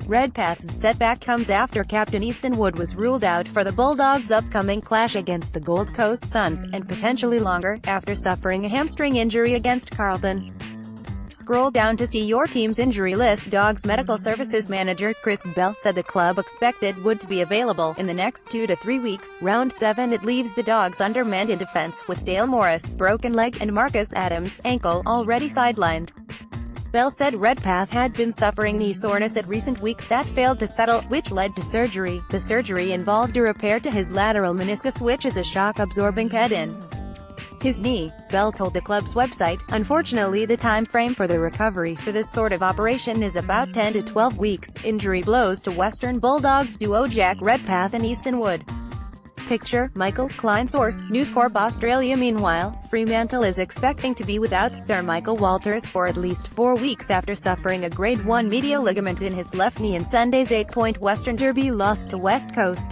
Redpath's setback comes after captain Easton Wood was ruled out for the Bulldogs' upcoming clash against the Gold Coast Suns, and potentially longer, after suffering a hamstring injury against Carlton. Scroll down to see your team's injury list. Dogs medical services manager Chris Bell said the club expected Wood to be available in the next 2 to 3 weeks. Round 7 it leaves the Dogs undermanned in defense, with Dale Morris, broken leg, and Marcus Adams, ankle, already sidelined. Bell said Redpath had been suffering knee soreness at recent weeks that failed to settle, which led to surgery. The surgery involved a repair to his lateral meniscus, which is a shock-absorbing pad in his knee, Bell told the club's website. Unfortunately, the time frame for the recovery for this sort of operation is about 10 to 12 weeks. Injury blows to Western Bulldogs duo Jack Redpath and Easton Wood. Picture, Michael Klein. Source, News Corp Australia. Meanwhile, Fremantle is expecting to be without star Michael Walters for at least 4 weeks after suffering a Grade 1 medial ligament in his left knee in Sunday's 8-point Western Derby loss to West Coast.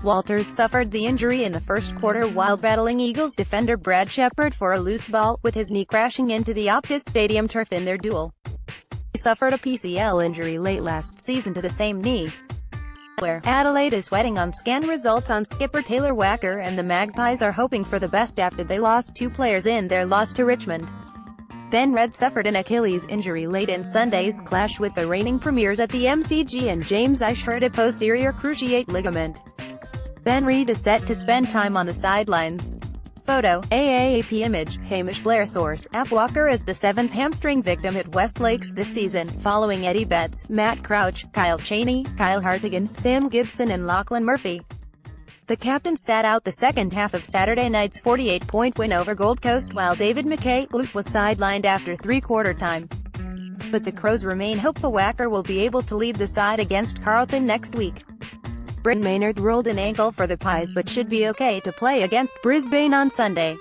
Walters suffered the injury in the first quarter while battling Eagles defender Brad Shepherd for a loose ball, with his knee crashing into the Optus Stadium turf in their duel. He suffered a PCL injury late last season to the same knee. Where Adelaide is waiting on scan results on skipper Taylor Wacker, and the Magpies are hoping for the best after they lost 2 players in their loss to Richmond. Ben Red suffered an Achilles injury late in Sunday's clash with the reigning premiers at the MCG, and James Ish hurt a posterior cruciate ligament. Ben Reid is set to spend time on the sidelines. Photo, AAAP image, Hamish Blair. Source, App. Walker is the 7th hamstring victim at West Lakes this season, following Eddie Betts, Matt Crouch, Kyle Cheney, Kyle Hartigan, Sam Gibson and Lachlan Murphy. The captain sat out the second half of Saturday night's 48-point win over Gold Coast, while David McKay was sidelined after three-quarter time. But the Crows remain hopeful Wacker will be able to lead the side against Carlton next week. Bryn Maynard rolled an ankle for the Pies but should be okay to play against Brisbane on Sunday.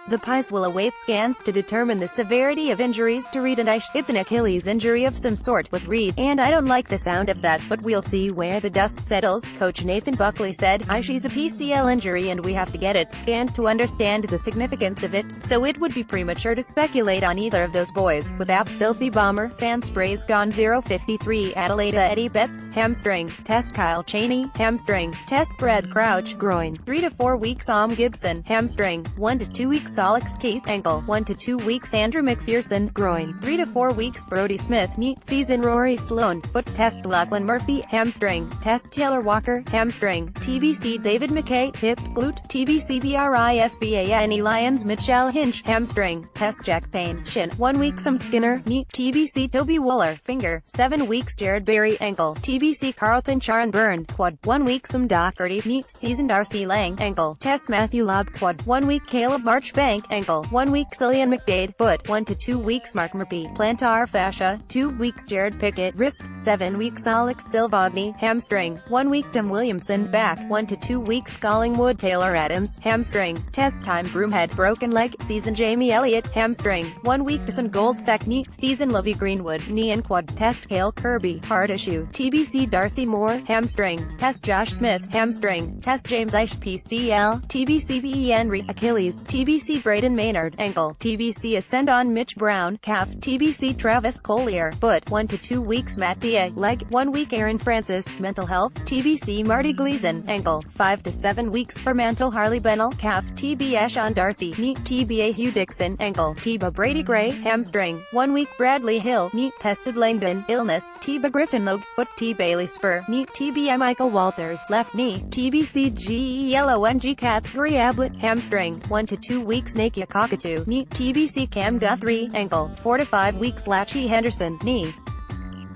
The Pies will await scans to determine the severity of injuries to Reid and Ish. It's an Achilles injury of some sort with Reid, and I don't like the sound of that, but we'll see where the dust settles, Coach Nathan Buckley said. Ish's a PCL injury and we have to get it scanned to understand the significance of it, so it would be premature to speculate on either of those boys. With App. Filthy Bomber, fan sprays gone 053. Adelaide. Eddie Betts, hamstring, test. Kyle Cheney, hamstring, test. Brad Crouch, groin, 3 to 4 weeks. Sam Gibson, hamstring, 1 to 2 weeks. Alex Keith, ankle, 1 to 2 weeks. Andrew McPherson, groin, 3 to 4 weeks. Brody Smith, knee, season. Rory Sloan, foot, test. Lachlan Murphy, hamstring, test. Taylor Walker, hamstring, TBC. David McKay, hip, glute, TBC. Brisbane Lions. Mitchell Hinch, hamstring, test. Jack Payne, shin, 1 week. Sam Skinner, knee, TBC. Toby Wooler, finger, 7 weeks. Jared Berry, ankle, TBC. Carlton Charon Byrne, quad, 1 week. Sam Doherty, knee, season. Darcy Lang, ankle, test. Matthew Lobb, quad, 1 week. Caleb Marchbank, ankle, 1 week. Cillian McDade, foot, 1 to 2 weeks. Mark Murphy, plantar fascia, 2 weeks. Jared Pickett, wrist, 7 weeks. Alex Silvagni, hamstring, 1 week. Tim Williamson, back, 1 to 2 weeks. Collingwood. Taylor Adams, hamstring, test time. Broomhead, broken leg, season. Jamie Elliott, hamstring, 1 week. Dyson Goldsack, knee, season. Lovie Greenwood, knee and quad, test. Cale Kirby, hard issue, TBC. Darcy Moore, hamstring, test. Josh Smith, hamstring, test. James Ish, PCL, TBC. Henry, Achilles, TBC. Braden Maynard, ankle, TBC. Ascendon. Mitch Brown, calf, TBC. Travis Collier, foot, 1 to 2 weeks. Matt Dia, leg, 1 week. Aaron Francis, mental health, TBC. Marty Gleason, ankle, 5 to 7 weeks. Fermantle. Harley Bennell, calf, TB. Ashon Darcy, knee, TBA. Hugh Dixon, ankle, TBA. Brady Gray, hamstring, 1 week. Bradley Hill, knee, tested. Langdon, illness, TBA. Griffin Logue, foot, T. Bailey Spur, knee, TBI. Michael Walters, left knee, TBC. GELONG. Catsbury Ablett, hamstring, 1 to 2 weeks. Nakia Cockatoo, knee, TBC. Cam Guthrie, ankle, 4 to 5 weeks. Lachie Henderson, knee,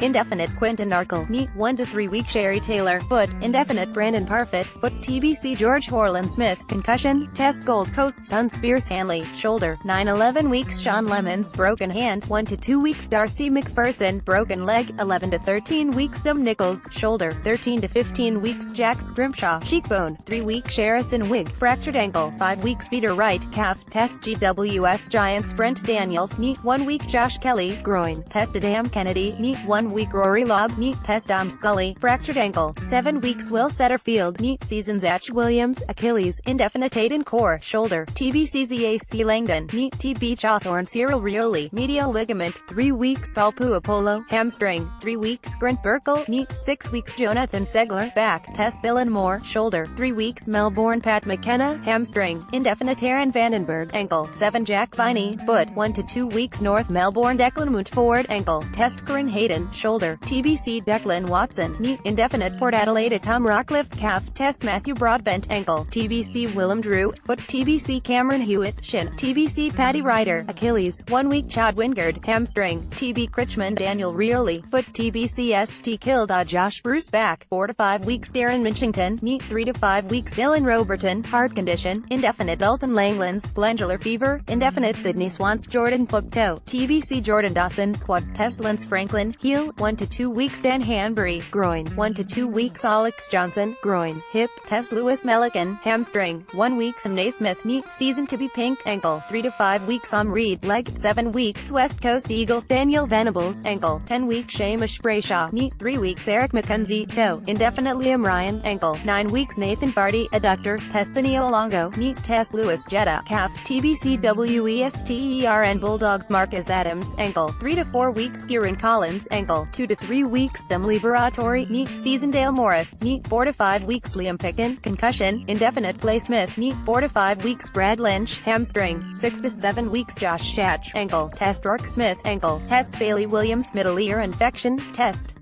indefinite. Quinton Narkle, knee, 1 to 3 weeks. Sherry Taylor, foot, indefinite. Brandon Parfit, foot, TBC. George Horland Smith, concussion, test. Gold Coast Suns. Pierce Hanley, shoulder, 9-11 weeks. Sean Lemons, broken hand, 1 to 2 weeks. Darcy McPherson, broken leg, 11 to 13 weeks. Dom Nichols, shoulder, 13 to 15 weeks. Jack Scrimshaw, cheekbone, 3 weeks. Sherrison Wigg, fractured ankle, 5 weeks. Peter Wright, calf, test. GWS Giants. Brent Daniels, knee, 1 week. Josh Kelly, groin, test. Adam Kennedy, knee, 1 1 week Rory Lobb, knee, test Dom Scully, fractured ankle, 7 weeks Will Setterfield, knee, season Zach Williams, Achilles, indefinite Aiden Core, shoulder, TBC ZAC Langdon, knee, TB Chawthorne Cyril Rioli, medial ligament, 3 weeks Paul Puopolo, hamstring, 3 weeks Grant Burkle, knee, 6 weeks Jonathan Segler, back, test Dylan Moore, shoulder, 3 weeks Melbourne Pat McKenna, hamstring, indefinite Aaron Vandenberg, ankle, 7 Jack Viney, foot, 1 to 2 weeks North Melbourne Declan Montford, ankle, test Corinne Hayden, shoulder, TBC Declan Watson, knee, indefinite Port Adelaide Tom Rockcliffe, calf, test Matthew Broadbent, ankle, TBC Willem Drew, foot, TBC Cameron Hewitt, shin, TBC Paddy Ryder, Achilles, 1 week Chad Wingard, hamstring, TB Critchman Daniel Rioli, foot, TBC ST Kildare Josh Bruce, back, 4 to 5 weeks Darren Minchington, knee, 3 to 5 weeks Dylan Roberton, heart condition, indefinite Dalton Langlands, glandular fever, indefinite Sydney Swans Jordan Pupto, TBC Jordan Dawson, quad, test Lance Franklin, heel, 1 to 2 weeks Dan Hanbury, groin, 1 to 2 weeks Alex Johnson, groin, hip, test Lewis Melican, hamstring, 1 week Sam Naismith, knee, season to be pink, ankle, 3 to 5 weeks Sam Reed, leg, 7 weeks West Coast Eagles Daniel Venables, ankle, 10 weeks Seamus Brayshaw, knee, 3 weeks Eric McKenzie, toe, indefinite Liam Ryan, ankle, 9 weeks Nathan Barty, adductor, test Benio Longo, knee, test Lewis Jetta, calf, TBC WESTERN Bulldogs Marcus Adams, ankle, 3 to 4 weeks Kieran Collins, ankle, 2 to 3 weeks Dom Liberatori, knee, season Dale Morris, knee, 4 to 5 weeks Liam Pickin, concussion, indefinite Clay Smith, knee, 4 to 5 weeks Brad Lynch, hamstring, 6 to 7 weeks Josh Shatch, ankle, test Rourke Smith, ankle, test Bailey Williams, middle ear infection, test